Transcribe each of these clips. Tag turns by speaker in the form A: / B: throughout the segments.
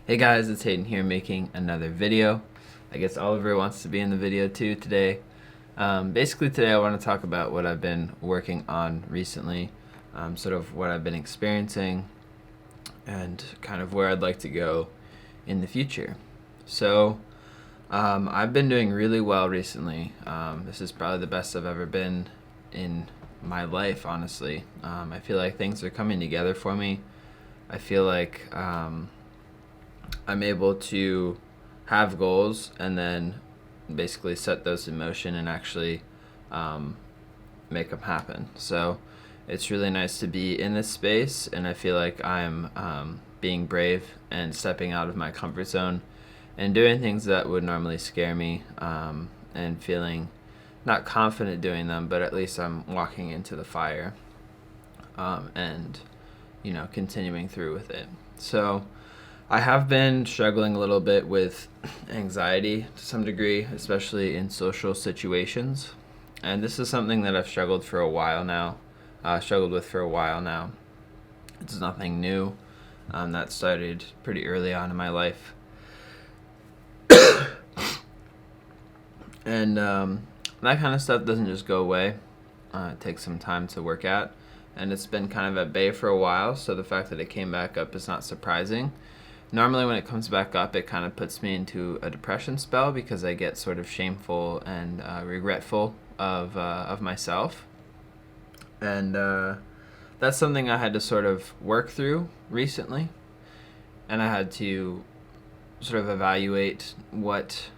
A: Hey guys, it's Hayden here making another video. I guess Oliver wants to be in the video too today. Basically today I want to talk about what I've been working on recently, sort of what I've been experiencing, and kind of where I'd like to go in the future. So I've been doing really well recently. This is probably the best I've ever been in my life, honestly. I feel like things are coming together for me. I feel like I'm able to have goals and then basically set those in motion and actually make them happen. So it's really nice to be in this space, and I feel like I'm being brave and stepping out of my comfort zone and doing things that would normally scare me, and feeling not confident doing them, but at least I'm walking into the fire, and continuing through with it. So I have been struggling a little bit with anxiety to some degree, especially in social situations. And this is something that I've struggled with for a while now. It's nothing new. That started pretty early on in my life. And that kind of stuff doesn't just go away. It takes some time to work at. And it's been kind of at bay for a while, so the fact that it came back up is not surprising. Normally when it comes back up, it kind of puts me into a depression spell because I get sort of shameful and regretful of myself. And that's something I had to sort of work through recently. And I had to sort of evaluate what's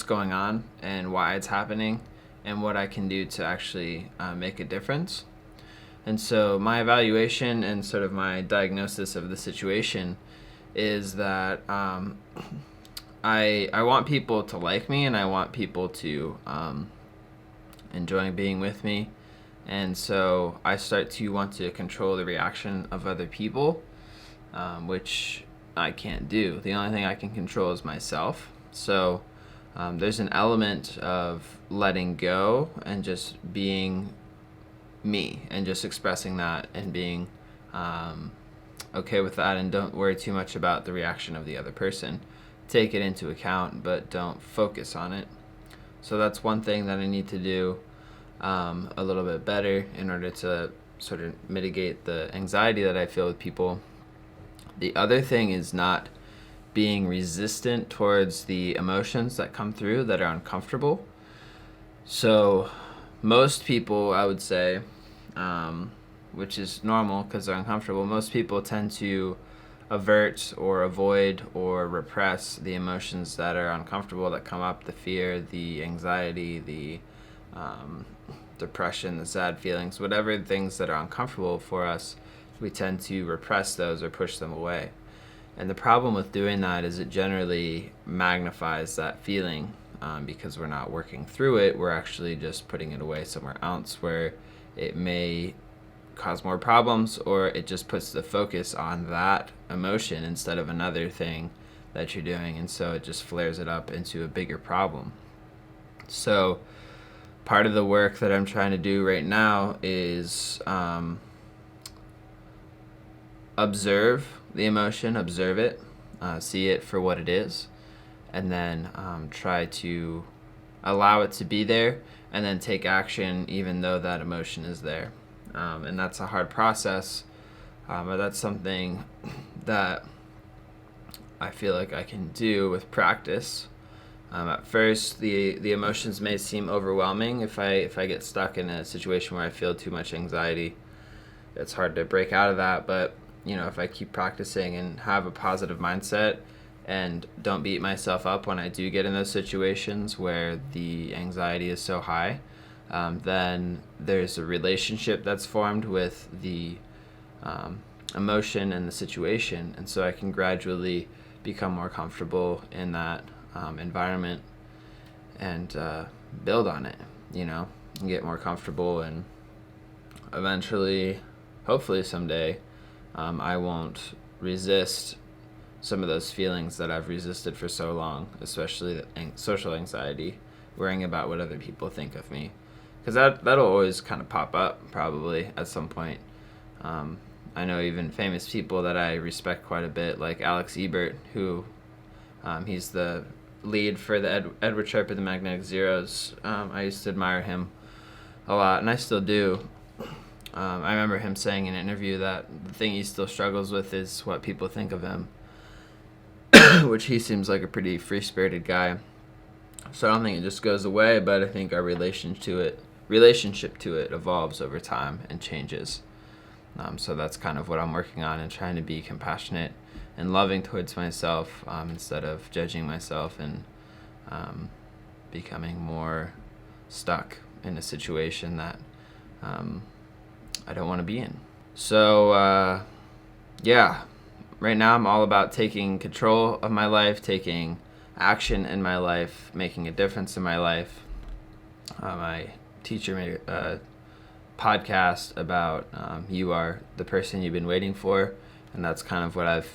A: going on and why it's happening and what I can do to actually make a difference. And so my evaluation and sort of my diagnosis of the situation is that I want people to like me, and I want people to enjoy being with me. And so I start to want to control the reaction of other people, which I can't do. The only thing I can control is myself. So there's an element of letting go and just being me and just expressing that and being okay with that, and don't worry too much about the reaction of the other person. Take it into account, but don't focus on it. So that's one thing that I need to do a little bit better in order to sort of mitigate the anxiety that I feel with people. The other thing is not being resistant towards the emotions that come through that are uncomfortable. So most people, I would say, which is normal because they're uncomfortable, most people tend to avert or avoid or repress the emotions that are uncomfortable that come up: the fear, the anxiety, the depression, the sad feelings, whatever things that are uncomfortable for us, we tend to repress those or push them away. And the problem with doing that is it generally magnifies that feeling. Because we're not working through it, we're actually just putting it away somewhere else where it may cause more problems, or it just puts the focus on that emotion instead of another thing that you're doing, and so it just flares it up into a bigger problem. So part of the work that I'm trying to do right now is observe the emotion, observe it, see it for what it is, and then try to allow it to be there, and then take action even though that emotion is there. And that's a hard process, but that's something that I feel like I can do with practice. At first, the emotions may seem overwhelming. If I get stuck in a situation where I feel too much anxiety, it's hard to break out of that. But if I keep practicing and have a positive mindset, and don't beat myself up when I do get in those situations where the anxiety is so high, then there's a relationship that's formed with the emotion and the situation, and so I can gradually become more comfortable in that environment and build on it, and get more comfortable, and eventually, hopefully someday, I won't resist some of those feelings that I've resisted for so long, especially the social anxiety, worrying about what other people think of me, because that'll always kind of pop up probably at some point. I know even famous people that I respect quite a bit, like Alex Ebert, who he's the lead for the Edward Sharpe of the Magnetic Zeros. I used to admire him a lot, and I still do. I remember him saying in an interview that the thing he still struggles with is what people think of him, which he seems like a pretty free-spirited guy. So I don't think it just goes away, but I think our relationship to it evolves over time and changes. So that's kind of what I'm working on, and trying to be compassionate and loving towards myself, instead of judging myself and becoming more stuck in a situation that I don't want to be in. So yeah, right now I'm all about taking control of my life, taking action in my life, making a difference in my life. My teacher made a podcast about you are the person you've been waiting for, and that's kind of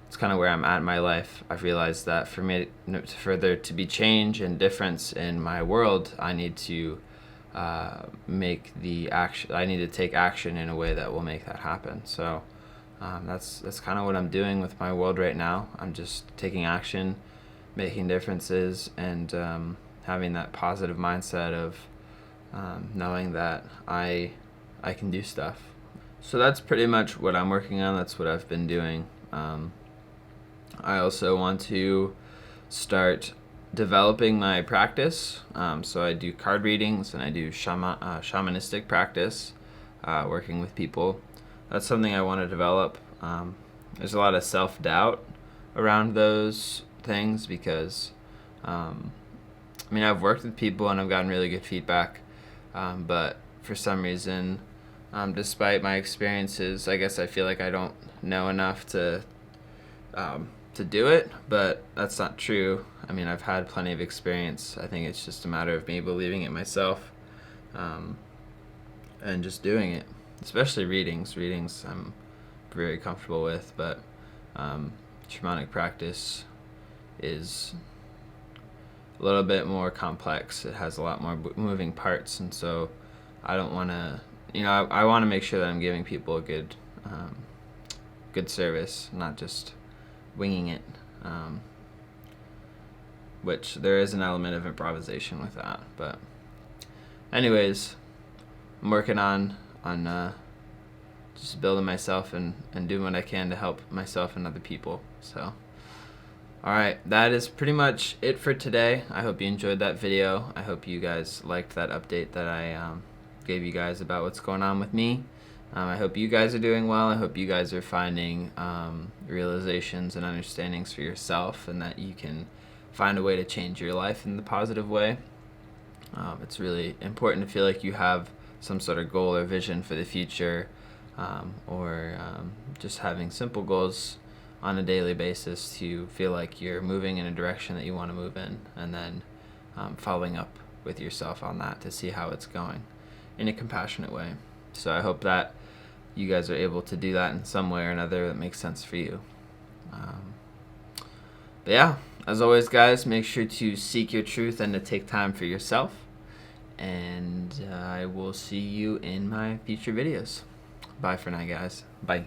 A: it's kind of where I'm at in my life. I've realized that for me, for there to be change and difference in my world, I need to I need to take action in a way that will make that happen. So that's kind of what I'm doing with my world right now. I'm just taking action, making differences, and having that positive mindset of knowing that I can do stuff. So that's pretty much what I'm working on. That's what I've been doing. I also want to start developing my practice. So I do card readings, and I do shamanistic practice, working with people. That's something I want to develop. There's a lot of self-doubt around those things because, I've worked with people and I've gotten really good feedback, but for some reason, despite my experiences, I guess I feel like I don't know enough to do it, but that's not true. I've had plenty of experience. I think it's just a matter of me believing it myself, and just doing it. Especially readings. Readings I'm very comfortable with, but shamanic practice is a little bit more complex. It has a lot more moving parts, and so I don't want to, I want to make sure that I'm giving people a good service, not just winging it, which there is an element of improvisation with that. But anyways, I'm working on just building myself and doing what I can to help myself and other people. So alright, that is pretty much it for today. I hope you enjoyed that video. I hope you guys liked that update that I gave you guys about what's going on with me. I hope you guys are doing well. I hope you guys are finding realizations and understandings for yourself, and that you can find a way to change your life in the positive way. It's really important to feel like you have some sort of goal or vision for the future, or just having simple goals on a daily basis to feel like you're moving in a direction that you want to move in, and then following up with yourself on that to see how it's going in a compassionate way. So I hope that you guys are able to do that in some way or another that makes sense for you. But yeah, as always, guys, make sure to seek your truth and to take time for yourself. And I will see you in my future videos. Bye for now, guys. Bye.